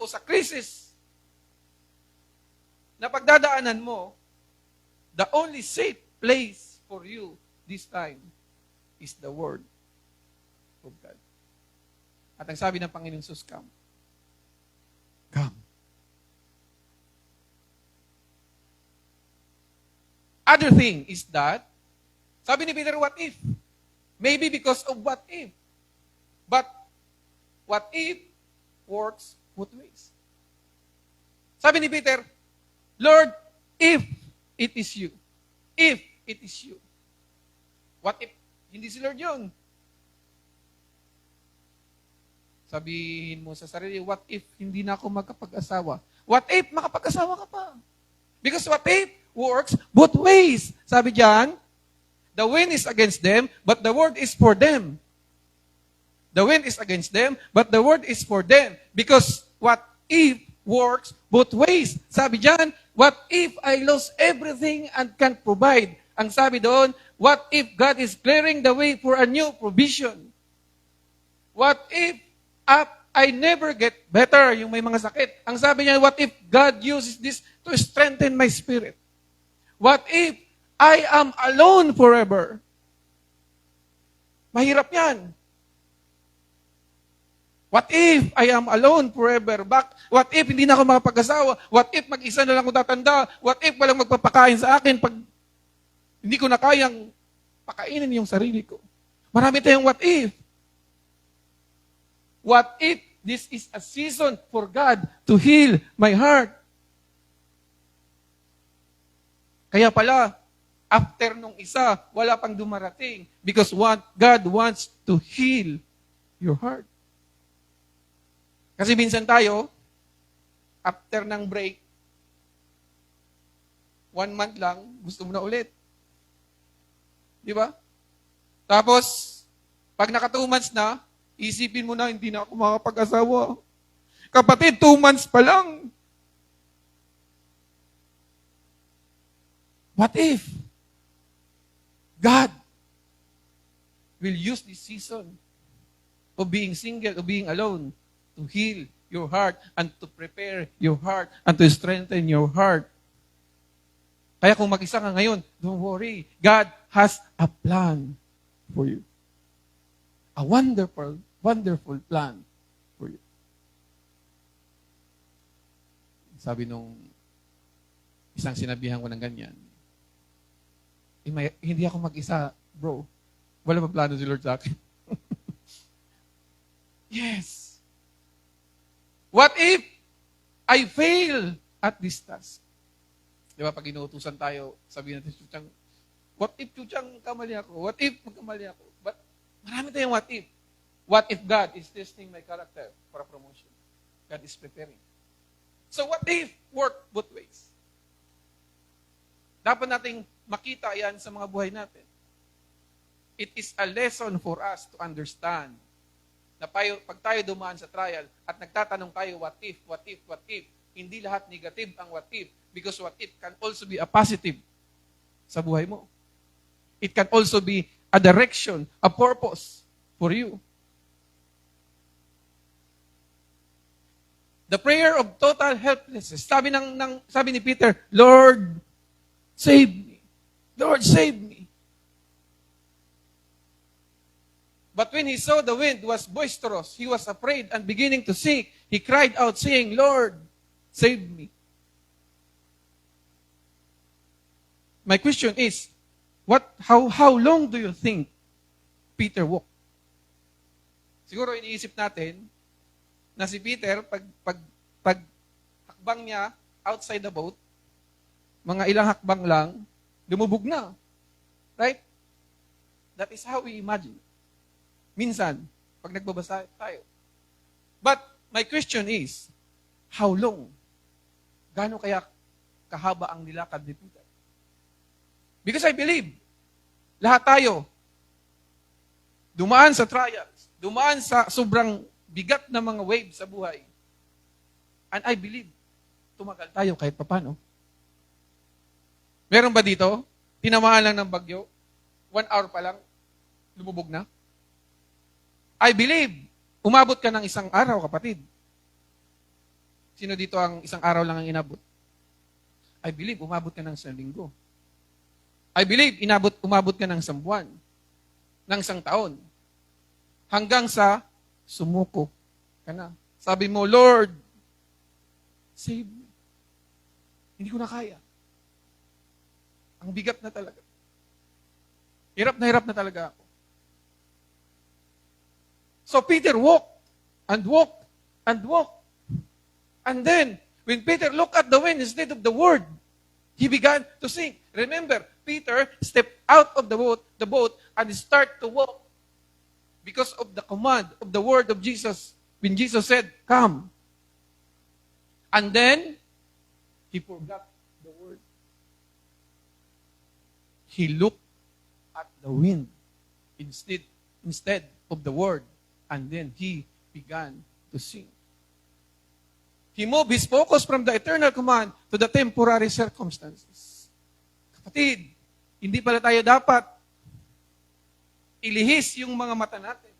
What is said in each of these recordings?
o sa krisis na pagdadaanan mo, the only safe place for you this time is the Word of God. At ang sabi ng Panginoon Jesus, come. Come. Other thing is that, sabi ni Peter, what if? Maybe because of what if. But, what if works both ways? Sabi ni Peter, Lord, if it is you. If it is you. What if hindi si Lord yun? Sabihin mo sa sarili, what if hindi na ako magkapag-asawa? What if makapag-asawa ka pa? Because what if works both ways. Sabi diyan, the wind is against them, but the word is for them. The wind is against them, but the word is for them. Because what if works both ways. Sabi diyan, what if I lose everything and can't provide? Ang sabi doon, what if God is clearing the way for a new provision? What if I never get better, yung may mga sakit? Ang sabi niya, what if God uses this to strengthen my spirit? What if I am alone forever? Mahirap yan. What if I am alone forever? What if hindi na ako makapag-asawa? What if mag-isa na lang ako tatanda? What if walang magpapakain sa akin pag hindi ko na kayang pakainin yung sarili ko? Marami tayong what if. What if this is a season for God to heal my heart? Kaya pala, after nung isa, wala pang dumarating because what God wants to heal your heart. Kasi minsan tayo, after ng break, 1 month lang, gusto mo na ulit. Di ba? Tapos, pag naka 2 months na, isipin mo na, hindi na ako makapag-asawa. Kapatid, 2 months pa lang. What if God will use this season of being single, of being alone, to heal your heart and to prepare your heart and to strengthen your heart? Kaya kung mag-isa ka ngayon, don't worry. God has a plan for you. A wonderful, wonderful plan for you. Sabi nung isang sinabihan ko ng ganyan, hindi ako mag-isa, bro. Wala pa plano si Lord sa akin. Yes. What if I fail at this task? Di ba, pag inuutusan tayo, sabihin natin, Chuchang, what if Chuchang kamali ako? What if magkamali ako? But marami tayong what if. What if God is testing my character for a promotion? God is preparing. So what if work both ways? Dapat nating makita yan sa mga buhay natin. It is a lesson for us to understand na pag tayo dumaan sa trial at nagtatanong tayo, what if, what if, what if, hindi lahat negative ang what if because what if can also be a positive sa buhay mo. It can also be a direction, a purpose for you. The prayer of total helplessness. Sabi ni Peter, Lord, save me. Lord, save me. But when he saw the wind was boisterous, he was afraid and beginning to sink. He cried out, saying, Lord, save me. My question is, how long do you think Peter walked? Siguro iniisip natin na si Peter, pag hakbang niya outside the boat, mga ilang hakbang lang, lumubog na. Right? That is how we imagine. Minsan, pag nagbabasa tayo. But my question is, how long? Gaano kaya kahaba ang nilakad ni Peter? Because I believe, lahat tayo, dumaan sa trials, dumaan sa sobrang bigat na mga waves sa buhay. And I believe, tumagal tayo kahit papano. Meron ba dito? Tinamaan lang ng bagyo, 1 hour pa lang, lumubog na? I believe, umabot ka ng 1 araw, kapatid. Sino dito ang isang araw lang ang inabot? I believe, umabot ka ng isang linggo. I believe, umabot ka ng isang buwan, ng isang taon. Hanggang sa sumuko ka na. Sabi mo, Lord, save me. Hindi ko na kaya. Ang bigat na talaga. Hirap na talaga ako. So Peter walked and walked and walked. And then, when Peter looked at the wind instead of the word, he began to sink. Remember, Peter stepped out of the boat and started to walk because of the command of the word of Jesus. When Jesus said, come. And then, he forgot the word. He looked at the wind instead of the word. And then he began to sink. He moved his focus from the eternal command to the temporary circumstances. Kapatid, hindi pala tayo dapat ilihis yung mga mata natin.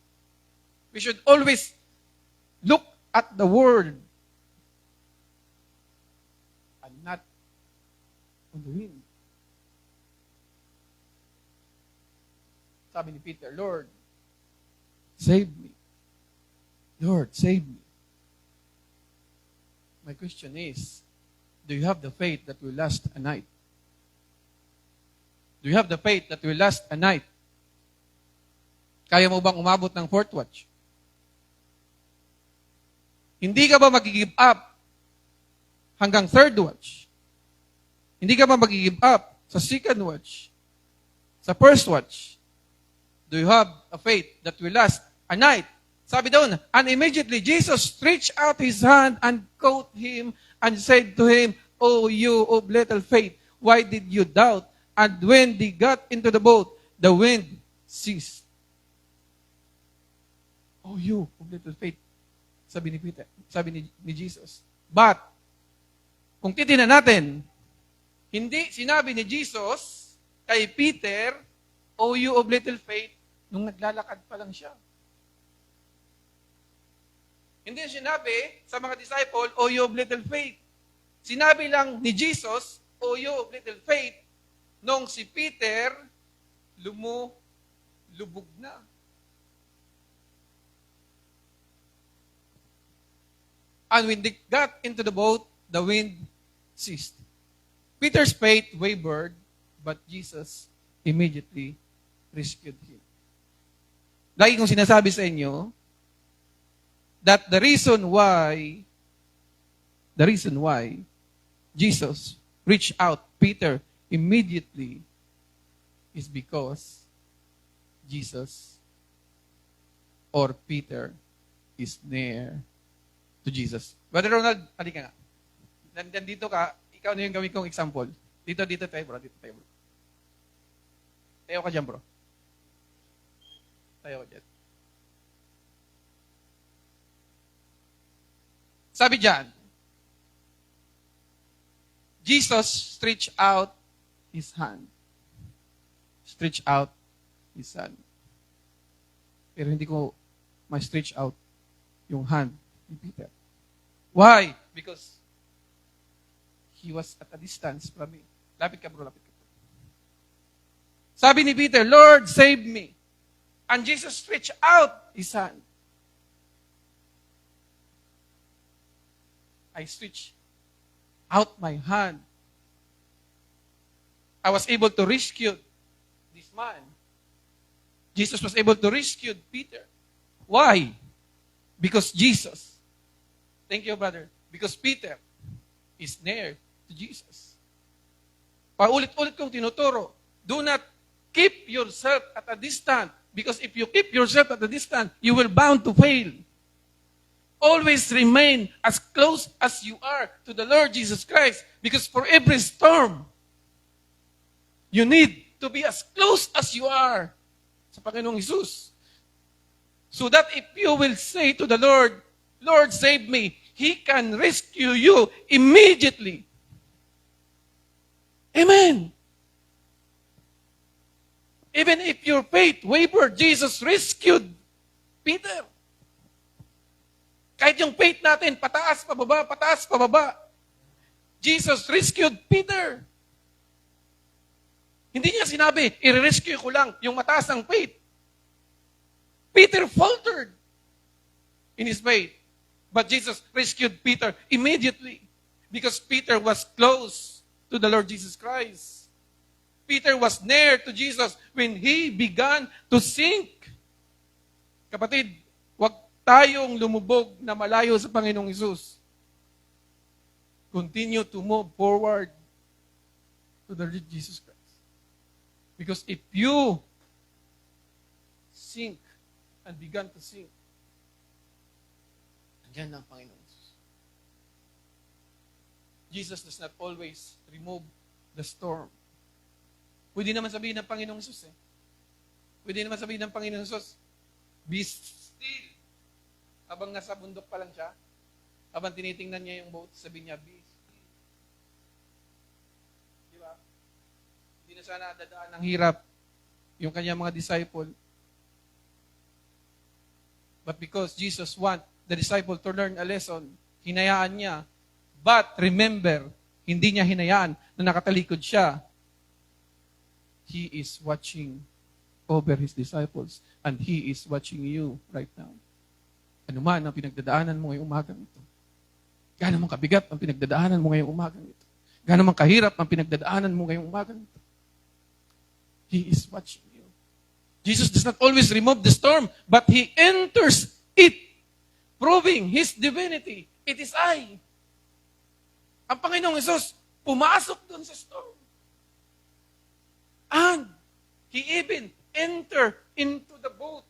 We should always look at the word and not on the wind. Sabi ni Peter, Lord, save me. Lord, save me. My question is, do you have the faith that will last a night? Do you have the faith that will last a night? Kaya mo bang umabot ng fourth watch? Hindi ka ba mag-give up hanggang third watch? Hindi ka ba mag-give up sa second watch? Sa first watch? Do you have a faith that will last a night? Sabi doon, and immediately Jesus stretched out his hand and caught him and said to him, O you of little faith, why did you doubt? And when they got into the boat, the wind ceased. O you of little faith, sabi ni Peter, sabi ni Jesus. But, kung titingnan natin, hindi sinabi ni Jesus kay Peter, O you of little faith, nung naglalakad pa lang siya. Hindi sinabi sa mga disciple, O you of little faith. Sinabi lang ni Jesus, O you of little faith, nung si Peter, lubog na. And when they got into the boat, the wind ceased. Peter's faith wavered, but Jesus immediately rescued him. Lagi kong sinasabi sa inyo, that the reason why Jesus reached out Peter immediately is because Jesus or Peter is near to Jesus. Brother Ronald, halika nga. Nandito ka, ikaw na yung gawin kong example. Dito tayo bro. Tayo ka dyan bro. Tayo ka dyan. Sabi diyan, Jesus stretched out his hand. Stretch out his hand. Pero hindi ko ma-stretch out yung hand ni Peter. Why? Because he was at a distance from me. Lapit ka bro, lapit ka bro. Sabi ni Peter, Lord, save me. And Jesus stretched out his hand. I stretched out my hand. I was able to rescue this man. Jesus was able to rescue Peter. Why? Because Jesus. Thank you, brother. Because Peter is near to Jesus. Paulit-ulit kong tinuturo, do not keep yourself at a distance. Because if you keep yourself at a distance, you will bound to fail. Always remain as close as you are to the Lord Jesus Christ. Because for every storm, you need to be as close as you are sa Panginoong Jesus. So that if you will say to the Lord, Lord, save me, He can rescue you immediately. Amen. Even if your faith wavered, Jesus rescued Peter. Kahit yung faith natin, pataas, pababa, pataas, pababa. Jesus rescued Peter. Hindi niya sinabi, i-rescue ko lang yung mataas ng faith. Peter faltered in his faith. But Jesus rescued Peter immediately because Peter was close to the Lord Jesus Christ. Peter was near to Jesus when he began to sink. Kapatid, huwag tayong lumubog na malayo sa Panginoong Hesus. Continue to move forward to the Lord Jesus Christ. Because if you sink and began to sink, nandiyan ang Panginoon Jesus. Jesus does not always remove the storm. Pwede naman sabihin ng Panginoong Jesus Pwede naman sabihin ng Panginoong Jesus, be still. Habang nasa bundok pa lang siya, habang tinitingnan niya yung boat, sabihin niya, be still. Di ba? Hindi na sana dadaan ng hirap yung kanyang mga disciple. But because Jesus want the disciple to learn a lesson, hinayaan niya. But remember, hindi niya hinayaan na nakatalikod siya. He is watching over His disciples and He is watching you right now. Ano man ang pinagdadaanan mo ngayong umagang ito. Gaano man kabigat ang pinagdadaanan mo ngayong umagang ito. Gaano man kahirap ang pinagdadaanan mo ngayong umagang ito. He is watching you. Jesus does not always remove the storm, but He enters it, proving His divinity. It is I. Ang Panginoong Hesus, pumasok doon sa storm. And He even enter into the boat.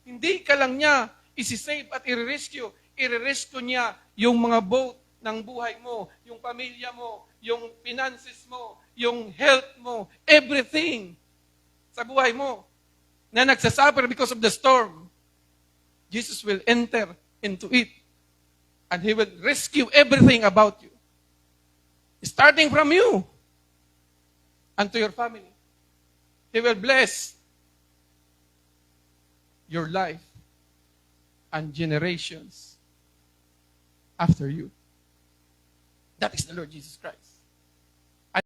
Hindi ka lang niya isi-save at i-rescue. I-rescue niya yung mga boat ng buhay mo, yung pamilya mo, yung finances mo, yung health mo, everything sa buhay mo na nagsasuffer because of the storm. Jesus will enter into it and He will rescue everything about you. Starting from you and to your family. He will bless your life and generations after you. That is the Lord Jesus Christ.